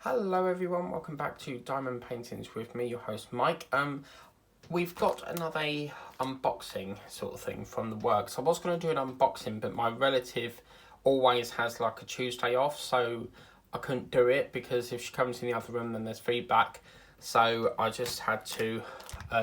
Hello everyone, welcome back to Diamond Paintings with me, your host Mike. We've got another unboxing sort of thing from the works. I was going to do an unboxing, but my relative always has like a Tuesday off, so I couldn't do it because if she comes in the other room then there's feedback. So I just had to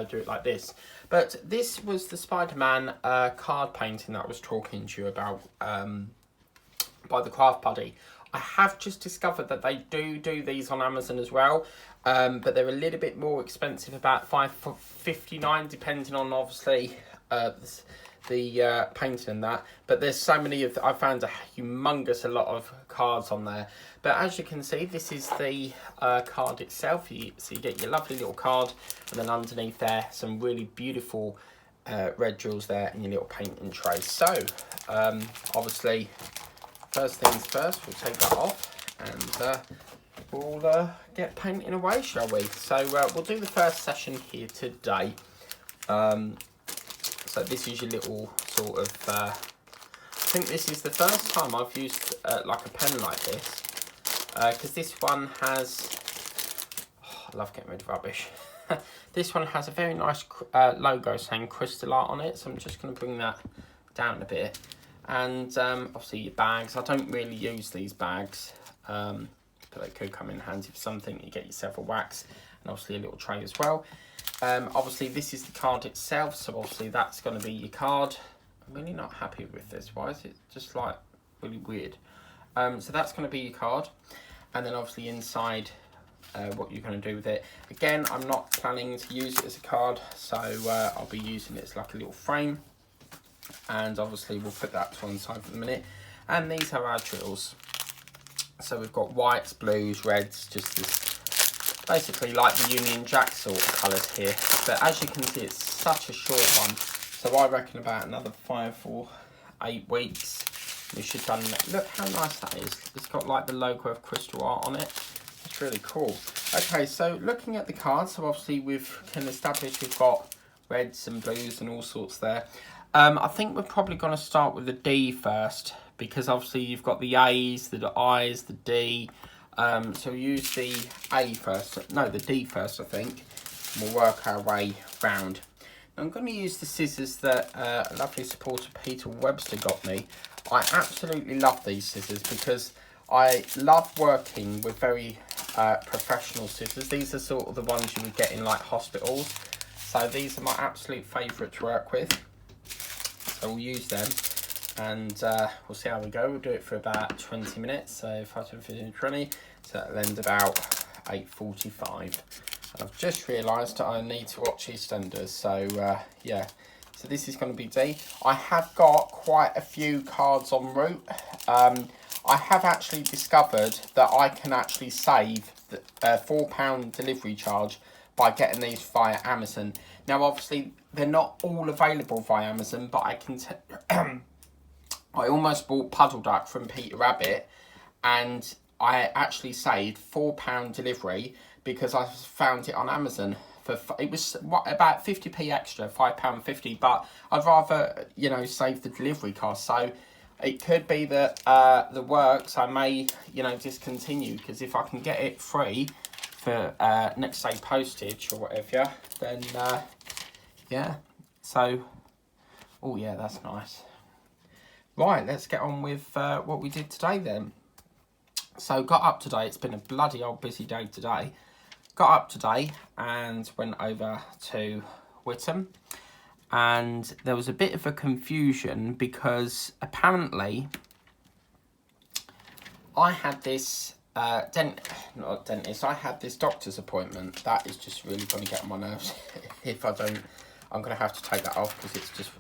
do it like this. But this was the Spiderman card painting that I was talking to you about by the Craft Buddy. I have just discovered that they do these on Amazon as well, but they're a little bit more expensive, about $5.59, depending on obviously the painting and that. But there's so many of I found a humongous lot of cards on there. But as you can see, this is the card itself. So you get your lovely little card, and then underneath there some really beautiful red jewels there, and your little painting tray. So obviously, first things first, we'll take that off and we'll get painting away, shall we? So we'll do the first session here today. So this is your little sort of, I think this is the first time I've used like a pen like this, because this one has, I love getting rid of rubbish. This one has a very nice logo saying Crystal Art on it, so I'm just going to bring that down a bit. And obviously your bags. I don't really use these bags, but they could come in handy for something. You get yourself a wax and obviously a little tray as well. Obviously this is the card itself, so obviously that's going to be your card. I'm really not happy with this. Why is it just like really weird? So that's going to be your card, and then obviously inside what you're going to do with it. Again, I'm not planning to use it as a card, so I'll be using it as like a little frame. And obviously we'll put that to one side for the minute. And these are our drills. So we've got whites, blues, reds, just this, basically like the Union Jack sort of colours here. But as you can see, it's such a short one. So I reckon about another 5 or 8 weeks we should done it. Look how nice that is. It's got like the logo of Crystal Art on it. It's really cool. Okay, so looking at the cards, so obviously we can establish we've got reds and blues and all sorts there. I think we're probably going to start with the D first, because obviously you've got the A's, the I's, the D. So we'll use the A first, no, the D first, I think. And we'll work our way round. I'm going to use the scissors that a lovely supporter Peter Webster got me. I absolutely love these scissors because I love working with very professional scissors. These are sort of the ones you would get in like hospitals. So these are my absolute favourite to work with. So we'll use them, and we'll see how we go. We'll do it for about 20 minutes, so 5 to 15, 20, so that'll end about 8:45. And I've just realised I need to watch EastEnders, so yeah. So this is going to be D. I have got quite a few cards en route. I have actually discovered that I can actually save the £4 delivery charge by getting these via Amazon. Now obviously they're not all available via Amazon, but I can I almost bought Puddle Duck from Peter Rabbit, and I actually saved £4 delivery because I found it on Amazon. It was about 50p extra, £5.50, but I'd rather, you know, save the delivery cost. So it could be that the works I may, you know, discontinue, because if I can get it free for next day postage or whatever, then yeah. So, oh yeah, that's nice. Right, let's get on with what we did today then. So got up today, it's been a bloody old busy day today. Got up today and went over to Whittam, and there was a bit of a confusion because apparently I had this I had this doctor's appointment. That is just really going to get on my nerves. If I don't, I'm going to have to take that off because it's just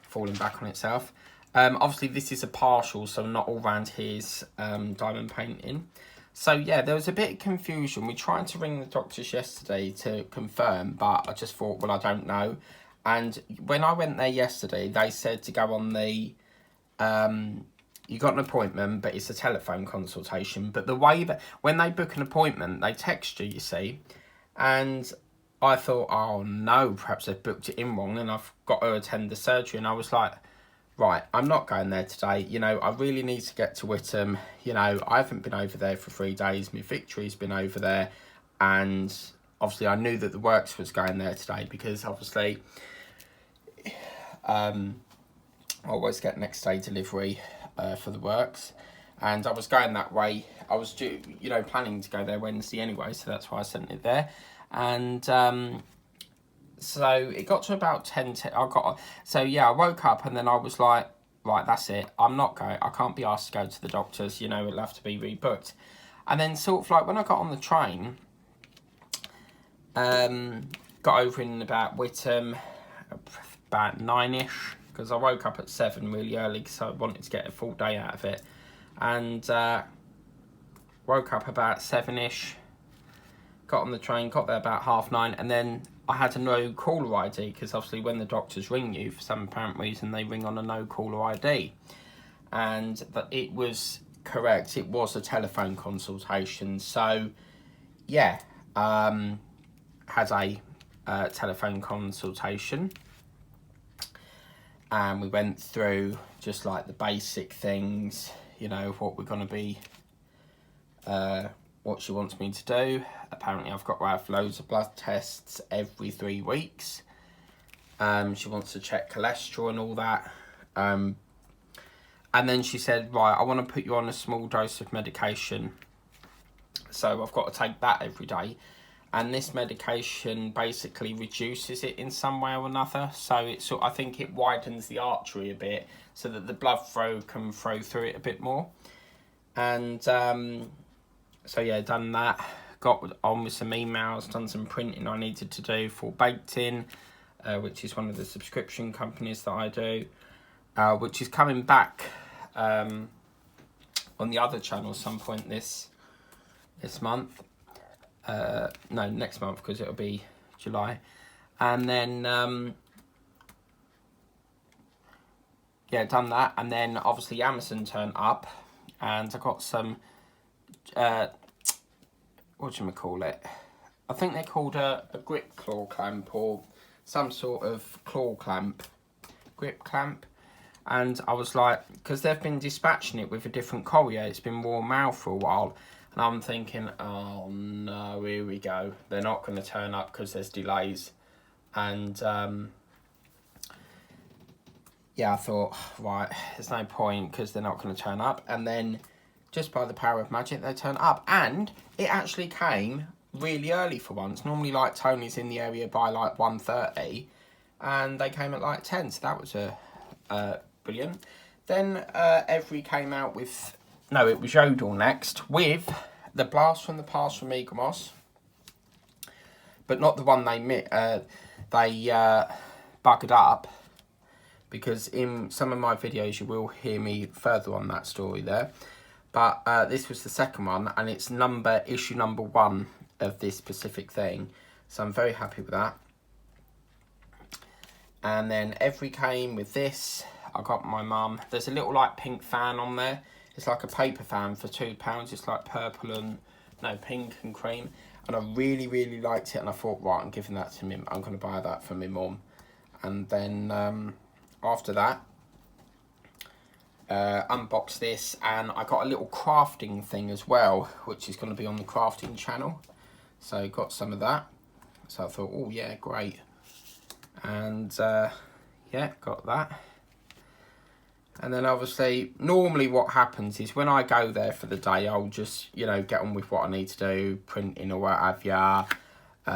falling back on itself. Obviously this is a partial, so not all round his diamond painting. So yeah, there was a bit of confusion. We tried to ring the doctors yesterday to confirm, but I just thought, well, I don't know. And when I went there yesterday, they said to go on the you got an appointment, but it's a telephone consultation. But the way that when they book an appointment, they text you, you see. And I thought, oh no, perhaps they've booked it in wrong and I've got to attend the surgery. And I was like, right, I'm not going there today. You know, I really need to get to Witham. You know, I haven't been over there for 3 days. My Victory's been over there. And obviously I knew that the works was going there today because obviously I always get next day delivery for the works. And I was going that way. I was planning to go there Wednesday anyway, so that's why I sent it there. And so it got to about 10. I woke up and then I was like, right, that's it. I'm not going. I can't be asked to go to the doctors. You know, it'll have to be rebooked. And then sort of like when I got on the train, got over in about Witham about 9ish because I woke up at 7 really early because I wanted to get a full day out of it. And woke up about 7ish, got on the train, got there about 9:30, and then I had a no caller ID because obviously when the doctors ring you for some apparent reason they ring on a no caller ID, and it was correct, it was a telephone consultation. So yeah, had a telephone consultation and we went through just like the basic things, you know, what we're going to be, what she wants me to do. Apparently I've got to have loads of blood tests every 3 weeks. She wants to check cholesterol and all that. And then she said, right, I want to put you on a small dose of medication. So I've got to take that every day. And this medication basically reduces it in some way or another. So I think it widens the artery a bit so that the blood flow can flow through it a bit more. And so yeah, done that. Got on with some emails, done some printing I needed to do for Baked In, which is one of the subscription companies that I do, which is coming back on the other channel some point this month. No, next month because it'll be July. And then yeah, done that. And then obviously Amazon turned up and I got some whatchamacallit, I think they're called a grip claw clamp or some sort of claw clamp, grip clamp. And I was like, because they've been dispatching it with a different courier, it's been warm out for a while. And I'm thinking, oh no, here we go. They're not going to turn up because there's delays. And yeah, I thought, right, there's no point because they're not going to turn up. And then just by the power of magic, they turned up. And it actually came really early for once. Normally, like, Tony's in the area by like 1:30. And they came at like 10. So that was brilliant. Then Every came out with... No, it was Yodel next, with the Blast from the Past from Eaglemoss. But not the one they buggered up. Because in some of my videos you will hear me further on that story there. But this was the second one, and it's issue number 1 of this specific thing. So I'm very happy with that. And then Every came with this. I got my mum. There's a little like pink fan on there. It's like a paper fan for £2. It's like pink and cream. And I really, really liked it. And I thought, right, I'm giving that to me. I'm going to buy that for my mum. And then after that, unboxed this. And I got a little crafting thing as well, which is going to be on the crafting channel. So got some of that. So I thought, oh yeah, great. And yeah, got that. And then obviously, normally what happens is when I go there for the day, I'll just, you know, get on with what I need to do, printing or what have ya. You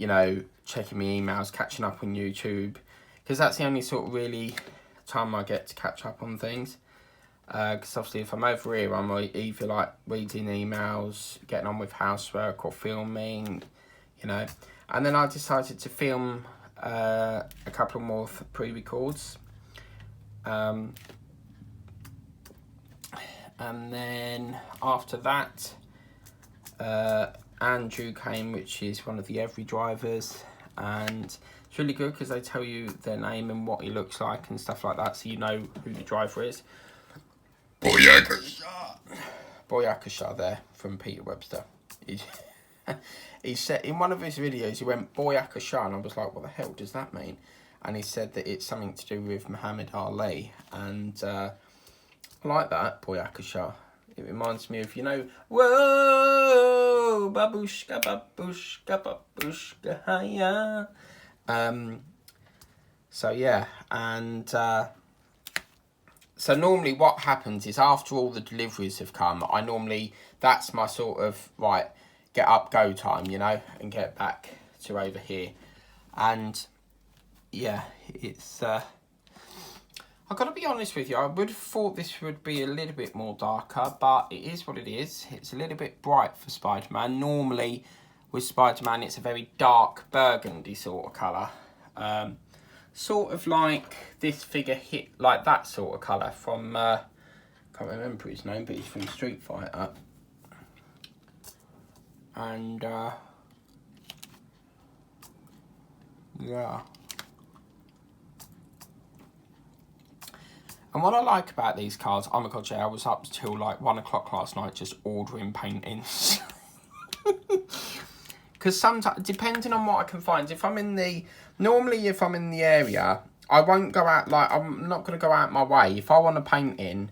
know, checking my emails, catching up on YouTube. Because that's the only sort of really time I get to catch up on things. Because obviously if I'm over here, I'm either like reading emails, getting on with housework or filming, you know. And then I decided to film a couple more pre-records. And then after that, Andrew came, which is one of the Every drivers, and it's really good because they tell you their name and what he looks like and stuff like that, so you know who the driver is. Boyakasha there from Peter Webster. He said in one of his videos, he went Boyakasha, and I was like, what the hell does that mean? and he said that it's something to do with Muhammad Ali, and I like that, Boy Akasha. It reminds me of, you know, whoa, babushka, babushka, babushka, hiya. So yeah, and so normally what happens is after all the deliveries have come, that's my sort of, right, get up, go time, you know, and get back to over here. And yeah, it's, I've got to be honest with you, I would have thought this would be a little bit more darker, but it is what it is. It's a little bit bright for Spider-Man. Normally with Spider-Man, it's a very dark burgundy sort of colour. Sort of like this figure hit, like that sort of colour from, can't remember his name, but he's from Street Fighter. And, yeah. And what I like about these cards, oh my god, yeah, I was up till like 1 o'clock last night just ordering paintings. Because sometimes, depending on what I can find, normally if I'm in the area, I won't go out, like, I'm not going to go out my way. If I want a painting,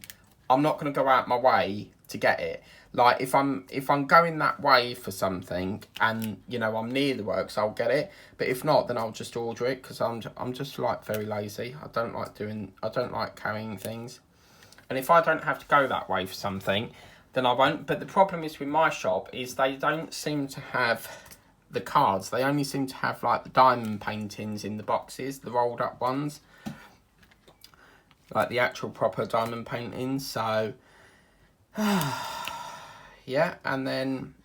I'm not going to go out my way to get it. Like, if I'm going that way for something and, you know, I'm near the works, I'll get it. But if not, then I'll just order it, because I'm just, like, very lazy. I don't like carrying things. And if I don't have to go that way for something, then I won't. But the problem is with my shop is they don't seem to have the cards. They only seem to have, like, the diamond paintings in the boxes, the rolled up ones. Like the actual proper diamond paintings. So, yeah. And then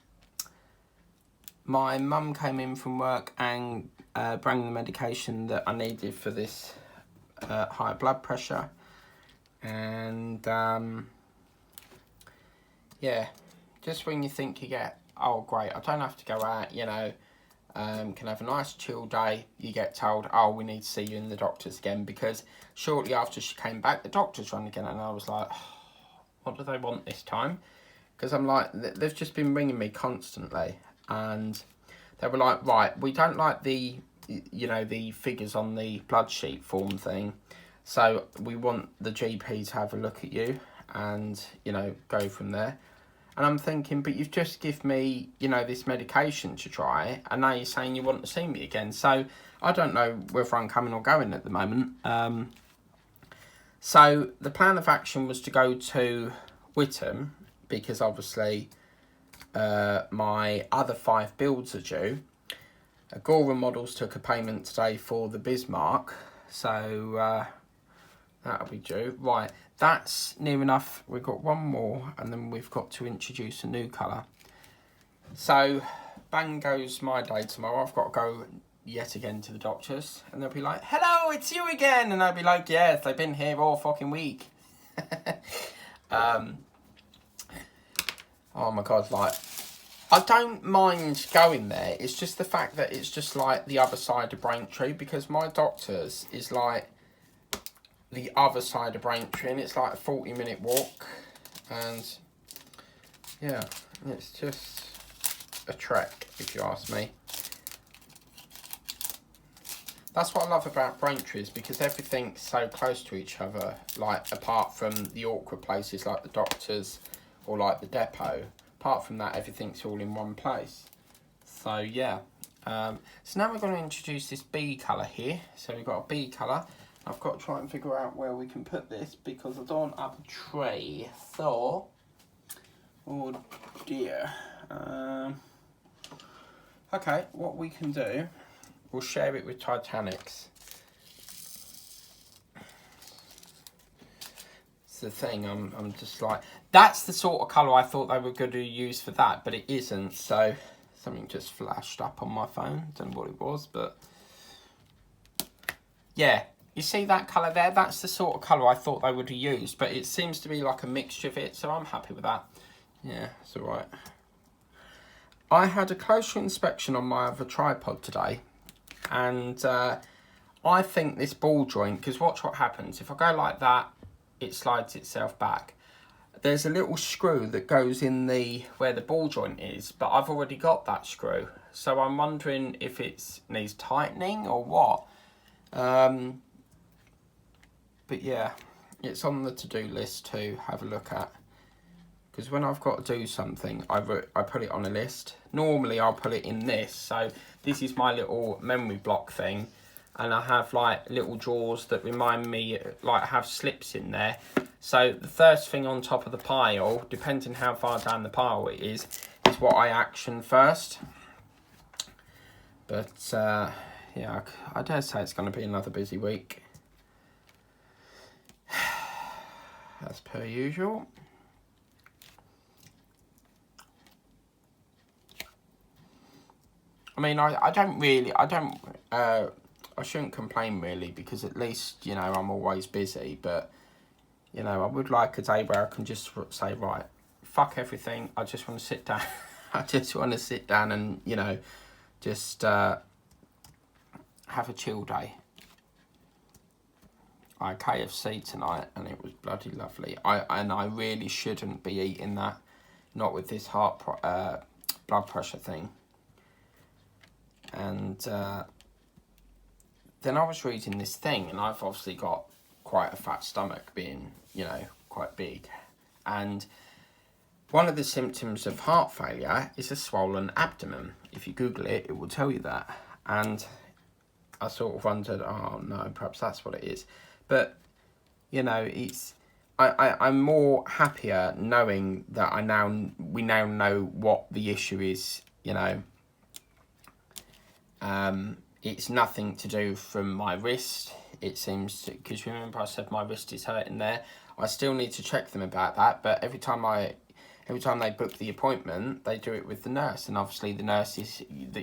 my mum came in from work and brought the medication that I needed for this high blood pressure. And, yeah, just when you think you get, oh great, I don't have to go out, you know, can have a nice chill day, you get told, oh, we need to see you in the doctors again, because shortly after she came back, the doctors rang again, and I was like, oh, what do they want this time? Because I'm like, they've just been ringing me constantly, and they were like, right, we don't like the, you know, the figures on the blood sheet form thing, so we want the GP to have a look at you and, you know, go from there. And I'm thinking, but you've just given me, you know, this medication to try, and now you're saying you want to see me again. So I don't know whether I'm coming or going at the moment. So the plan of action was to go to Whittam, because obviously my other 5 builds are due. Agora Models took a payment today for the Bismarck, so that'll be due. Right, that's near enough. We've got one more, and then we've got to introduce a new colour. So, bang goes my day tomorrow. I've got to go yet again to the doctors, and they'll be like, hello, it's you again. And I'll be like, yes, they've been here all fucking week. Oh my God, like, I don't mind going there. It's just the fact that it's just like the other side of Braintree, because my doctor's is like the other side of Braintree, and it's like a 40-minute walk, and yeah, it's just a trek, if you ask me. That's what I love about Braintree, is because everything's so close to each other, like, apart from the awkward places like the doctors or like the depot. Apart from that, everything's all in one place. So yeah, so now we're going to introduce this B colour here. So we've got a B colour. I've got to try and figure out where we can put this, because I don't have a tray. So, oh dear. Okay, what we can do, we'll share it with Titanics. It's the thing, I'm just like, that's the sort of colour I thought they were going to use for that, but it isn't. So something just flashed up on my phone. Don't know what it was, but yeah. You see that colour there? That's the sort of colour I thought they would have used, but it seems to be like a mixture of it, so I'm happy with that. Yeah, it's alright. I had a closer inspection on my other tripod today, and I think this ball joint, because watch what happens. If I go like that, it slides itself back. There's a little screw that goes in where the ball joint is, but I've already got that screw. So I'm wondering if it needs tightening or what. But yeah, it's on the to-do list to have a look at. Because when I've got to do something, I put it on a list. Normally, I'll put it in this. So this is my little memory block thing. And I have like little drawers that remind me, like have slips in there. So the first thing on top of the pile, depending how far down the pile it is what I action first. But yeah, I dare say it's going to be another busy week. As per usual. I mean, I shouldn't complain really, because at least, you know, I'm always busy. But, you know, I would like a day where I can just say, right, fuck everything. I just want to sit down. I just want to sit down and, you know, just have a chill day. I had KFC tonight and it was bloody lovely. I really shouldn't be eating that. Not with this blood pressure thing. And then I was reading this thing, and I've obviously got quite a fat stomach, being, you know, quite big. And one of the symptoms of heart failure is a swollen abdomen. If you Google it, it will tell you that. And I sort of wondered, oh no, perhaps that's what it is. But, you know, I'm more happier knowing that we now know what the issue is, you know. It's nothing to do from my wrist. It seems to, because remember I said my wrist is hurting there. I still need to check them about that, but every time they book the appointment, they do it with the nurse, and obviously the nurse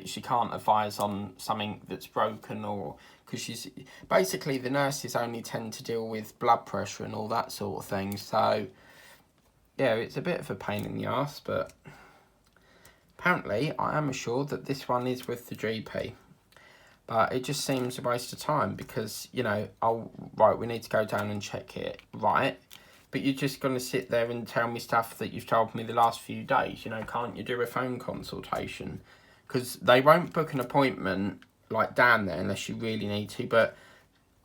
she can't advise on something that's broken, or because basically the nurses only tend to deal with blood pressure and all that sort of thing. So yeah, it's a bit of a pain in the arse, but apparently I am assured that this one is with the GP. But it just seems a waste of time, because, you know, right, we need to go down and check it, right? But you're just going to sit there and tell me stuff that you've told me the last few days. You know, can't you do a phone consultation? Because they won't book an appointment, like, down there unless you really need to. But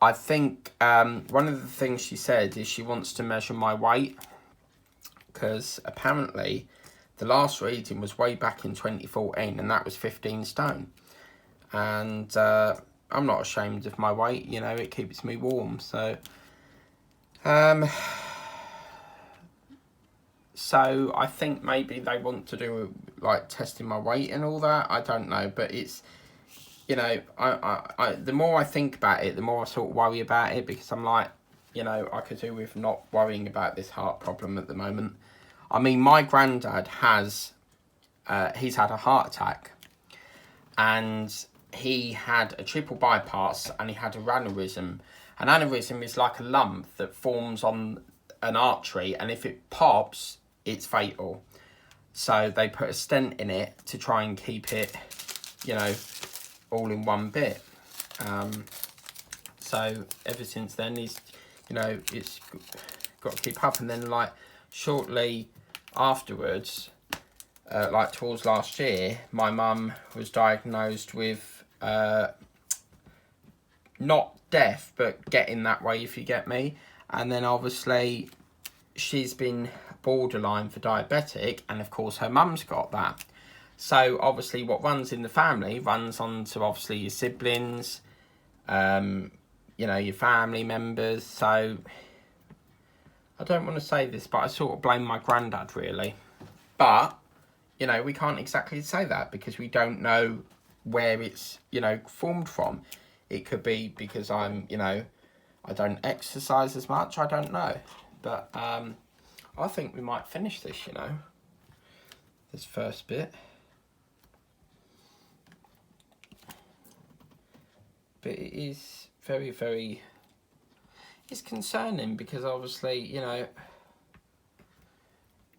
I think one of the things she said is she wants to measure my weight. Because apparently the last reading was way back in 2014, and that was 15 stone. And I'm not ashamed of my weight, you know, it keeps me warm. So, so I think maybe they want to do, like, testing my weight and all that. I don't know, but it's, you know, I the more I think about it, the more I sort of worry about it, because I'm like, you know, I could do with not worrying about this heart problem at the moment. I mean, my granddad has, he's had a heart attack, and he had a triple bypass, and he had an aneurysm. An aneurysm is like a lump that forms on an artery, and if it pops, it's fatal. So they put a stent in it to try and keep it, you know, all in one bit. So ever since then, he's, you know, it's got to keep up. And then, like, shortly afterwards, like towards last year, my mum was diagnosed with not death, but getting that way, if you get me. And then obviously she's been borderline for diabetic, and of course her mum's got that. So obviously what runs in the family runs on to obviously your siblings, you know, your family members. So I don't want to say this, but I sort of blame my granddad really. But, you know, we can't exactly say that, because we don't know where it's, you know, formed from. It could be because I'm, you know, I don't exercise as much, I don't know. But I think we might finish this, you know, this first bit. But it is very, very, it's concerning, because obviously, you know,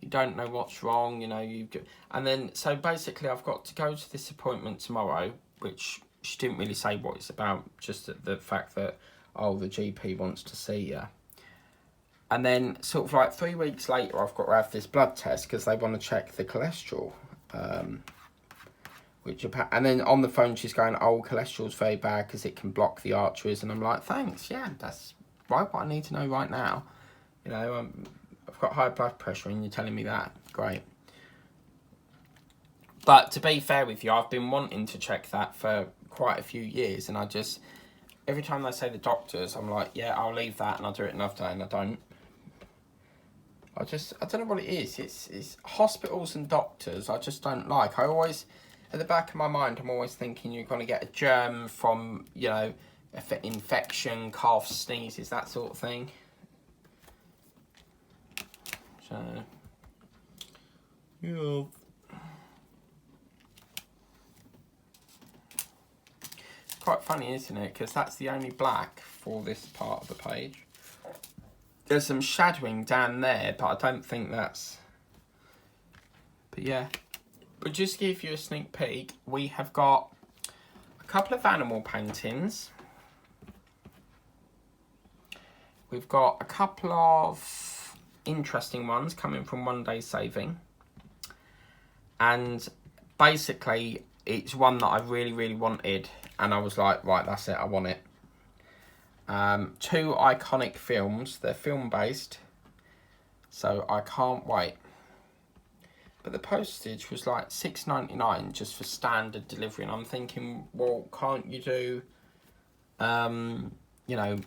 you don't know what's wrong, you know, and then, so basically I've got to go to this appointment tomorrow, which she didn't really say what it's about, just the fact that, oh, the GP wants to see you. And then sort of like 3 weeks later, I've got to have this blood test, because they want to check the cholesterol, And then on the phone she's going, oh, cholesterol's very bad because it can block the arteries. And I'm like, thanks, yeah, that's right, what I need to know right now. You know, I've got high blood pressure and you're telling me that. Great. But to be fair with you, I've been wanting to check that for quite a few years, and I just, every time they say the doctors, I'm like, yeah, I'll leave that and I'll do it another day, and I don't. I don't know what it is. It's hospitals and doctors I just don't like. I always, at the back of my mind, I'm always thinking you're going to get a germ from, you know, infection, coughs, sneezes, that sort of thing. So, yeah. It's quite funny, isn't it? Because that's the only black for this part of the page. There's some shadowing down there, but I don't think that's... But yeah. But just to give you a sneak peek, we have got a couple of animal paintings. We've got a couple of interesting ones coming from One Day Saving. And basically, it's one that I really, really wanted. And I was like, right, that's it, I want it. 2 iconic films. They're film-based, so I can't wait. But the postage was like $6.99 just for standard delivery, and I'm thinking, well, can't you do, you know,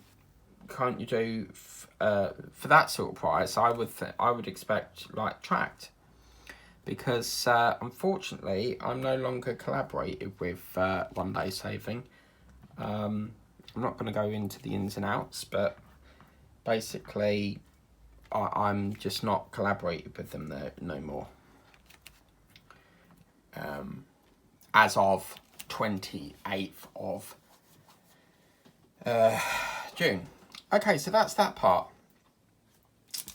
can't you do for that sort of price? I would expect like tracked, because unfortunately I'm no longer collaborated with One Day Saving. I'm not going to go into the ins and outs, but basically I'm just not collaborated with them no more. As of 28th of June. Okay, so that's that part.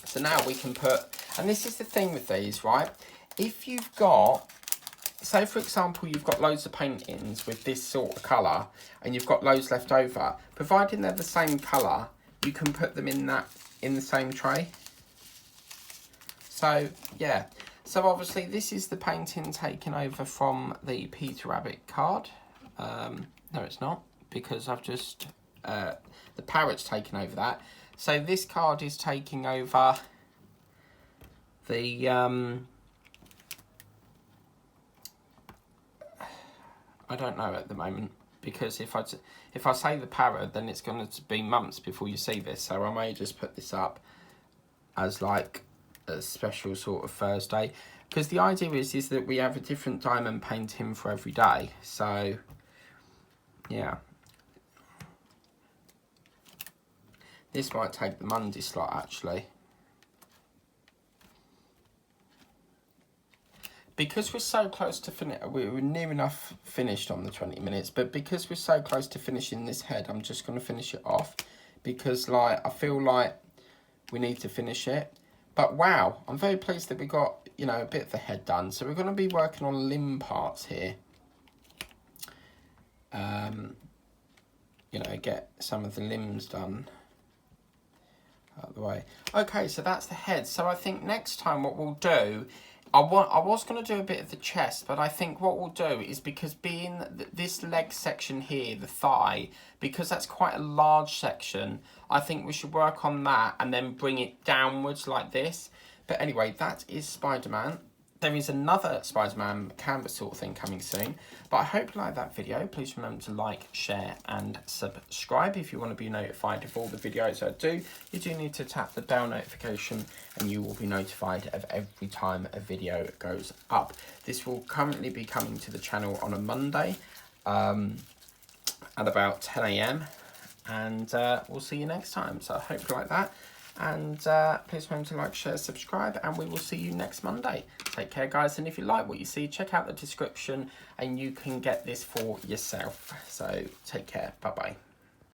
So now we can put, and this is the thing with these, right? If you've got, say for example, you've got loads of paintings with this sort of colour and you've got loads left over, providing they're the same colour, you can put them in the same tray. So yeah, so obviously this is the painting taken over from the Peter Rabbit card. No, it's not, because I've just, the parrot's taken over that. So this card is taking over the, I don't know at the moment, because if I say the parrot, then it's going to be months before you see this. So I may just put this up as like a special sort of Thursday, because the idea is that we have a different diamond painting for every day. So yeah, this might take the Monday slot actually. Because we're so close to finish, we're near enough finished on the 20 minutes, but because we're so close to finishing this head, I'm just going to finish it off, because like I feel like we need to finish it. But wow, I'm very pleased that we got, you know, a bit of the head done. So we're going to be working on limb parts here. You know, get some of the limbs done out of the way. Okay, so that's the head. So I think next time what we'll do, I was going to do a bit of the chest, but I think what we'll do is, because being this leg section here, the thigh, because that's quite a large section, I think we should work on that and then bring it downwards like this. But anyway, that is Spider-Man. There is another Spider-Man canvas sort of thing coming soon. But I hope you like that video. Please remember to like, share and subscribe if you want to be notified of all the videos I do. You do need to tap the bell notification and you will be notified of every time a video goes up. This will currently be coming to the channel on a Monday at about 10 AM. And we'll see you next time. So I hope you like that. And please remember to like, share, subscribe, and we will see you next Monday. Take care, guys, and if you like what you see, check out the description and you can get this for yourself. So take care. Bye bye.